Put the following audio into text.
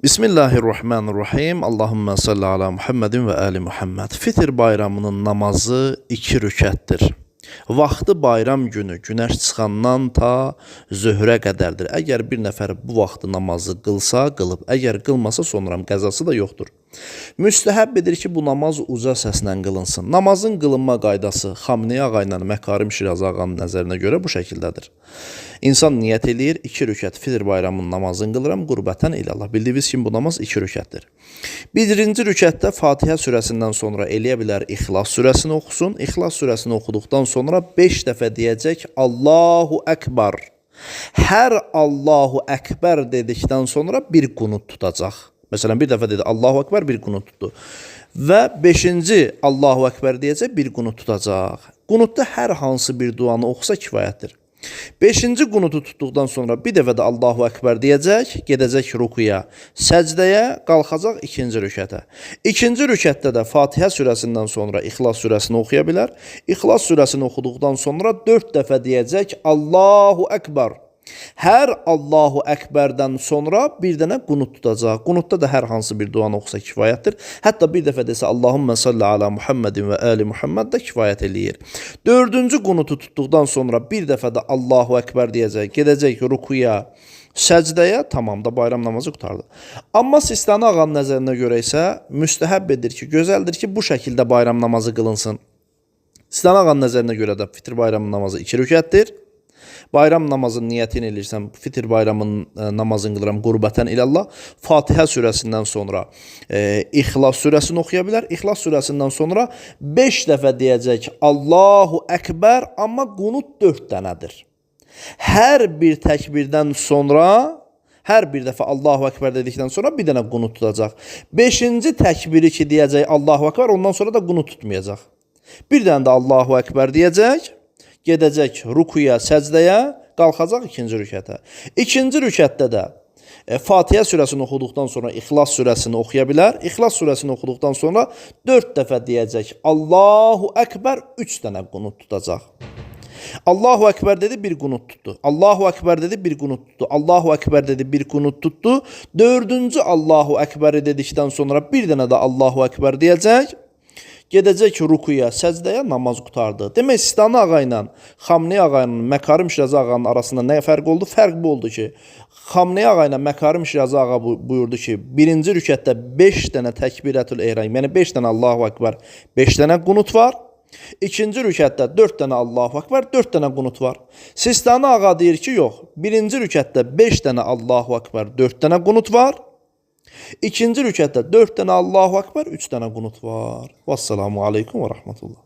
Bismillahirrahmanirrahim. Allahümme salli ala Muhammedin ve ali Muhammed. Fitr bayramının namazı 2 rükətdir. Vaxtı bayram günü günəş çıxandan ta zöhrə qədərdir. Əgər bir nəfər bu vaxtı namazı qılsa, qılıb. Əgər qılmasa sonra qəzası da yoxdur. Müstəhəb edir ki, bu namaz uca səslə qılınsın. Namazın qılınma qaydası Xamneyi ağa ilə Məkarim Şirazi ağanın nəzərinə görə bu şəkildədir. İnsan niyyət eləyir, 2 rükət Fitr bayramının namazını qılıram, qurbətən ilallah. Bildiyiniz kimi bu namaz 2 rükətdir. Birinci rükətdə Fatihə surəsindən sonra eləyə bilər İxlas surəsini oxusun. İxlas surəsini oxuduqdan sonra 5 dəfə deyəcək Allahu Əkbar. Hər Allahu Əkbar dedikdən sonra bir qunut tutacaq. Məsələn, bir dəfə dedi Allahu Əkbar, bir qunut tutdu. Və 5-ci Allahu Əkbar deyəcək, bir qunut tutacaq. Qunutda hər hansı bir duanı oxusa kifayətdir. 5-ci qunutu tutduqdan sonra bir dəfə də Allahu Əkbar deyəcək, gedəcək rukuya, səcdəyə, qalxacaq 2-ci rükətə. 2-ci rükətdə də Fatihə surəsindən sonra İxlas surəsini oxuya bilər. İxlas surəsini oxuduqdan sonra 4 dəfə deyəcək Allahu Əkbar. Hər Allahu Əkbərdən sonra bir dənə qunut tutacaq. Qunutda da hər hansı bir duanı oxusa kifayətdir. Hətta bir dəfə desə Allahümme salli ala Muhammedin və ali Muhammed də kifayət eləyir. 4-cü qunutu tutduqdan sonra bir dəfə də Allahu Əkbər deyəcək, gedəcək rukuya, səcdəyə, tamam da bayram namazı qutardı. Amma Sistani ağanın nəzərinə görə isə müstəhəb edir ki, gözəldir ki, bu şəkildə bayram namazı qılınsın. Sistani ağanın nəzərinə görə də Fitr bayramı namazı 2 rükətdir. Bayram namazının niyyətini eləyirsən, Fitr bayramının namazını qılıram qurbətən ilallah. Fatihə surəsindən sonra İxlas surəsini oxuya bilər. İxlas surəsindən sonra 5 dəfə deyəcək Allahu Əkbər, amma qunut 4 dənədir. Hər bir təkbirdən sonra, hər bir dəfə Allahu Əkbər dedikdən sonra bir dənə qunut tutacaq. 5-ci təkbiri ki deyəcək Allahu Əkbər, ondan sonra da qunut tutmayacaq. Bir dənə də Allahu Əkbər deyəcək. Gedəcək rukuya, səcdəyə, qalxacaq 2-ci rükətə. 2-ci rükətdə də Fatihə surəsini oxuduqdan sonra İxlas surəsini oxuya bilər. İxlas surəsini oxuduqdan sonra 4 dəfə deyəcək Allahu Əkbər, 3 dənə qunut tutacaq. Allahu Əkbər dedi, bir qunut tutdu. Allahu Əkbər dedi, bir qunut tutdu. Allahu Əkbər dedi, bir qunut tutdu. 4-cü Allahu Əkbəri dedikdən sonra bir dənə də Allahu Əkbər deyəcək. Gedəcək rukuya, səcdəyə, namaz qutardı. Demək, Sistani ağa ilə Xamneyi ağa ilə Məkarim Şirazi ağanın arasında nə fərq oldu? Fərq bu oldu ki, Xamneyi ağa ilə Məkarim Şirazi ağa buyurdu ki, 1-ci rükətdə 5 dənə təkbirətül ehram, yəni 5 dənə Allahu Əkbər, 5 dənə qunut var. 2-ci rükətdə 4 dənə Allahu Əkbər, 4 dənə qunut var. Sistani ağa deyir ki, yox, 1-ci rükətdə 5 dənə Allahu Əkbər, 4 dənə qunut var. 2-ci rükətdə 4 dənə Allahu Əkbər, 3 dənə qunut var. Vəssalamu aleykum və rəhmətullah.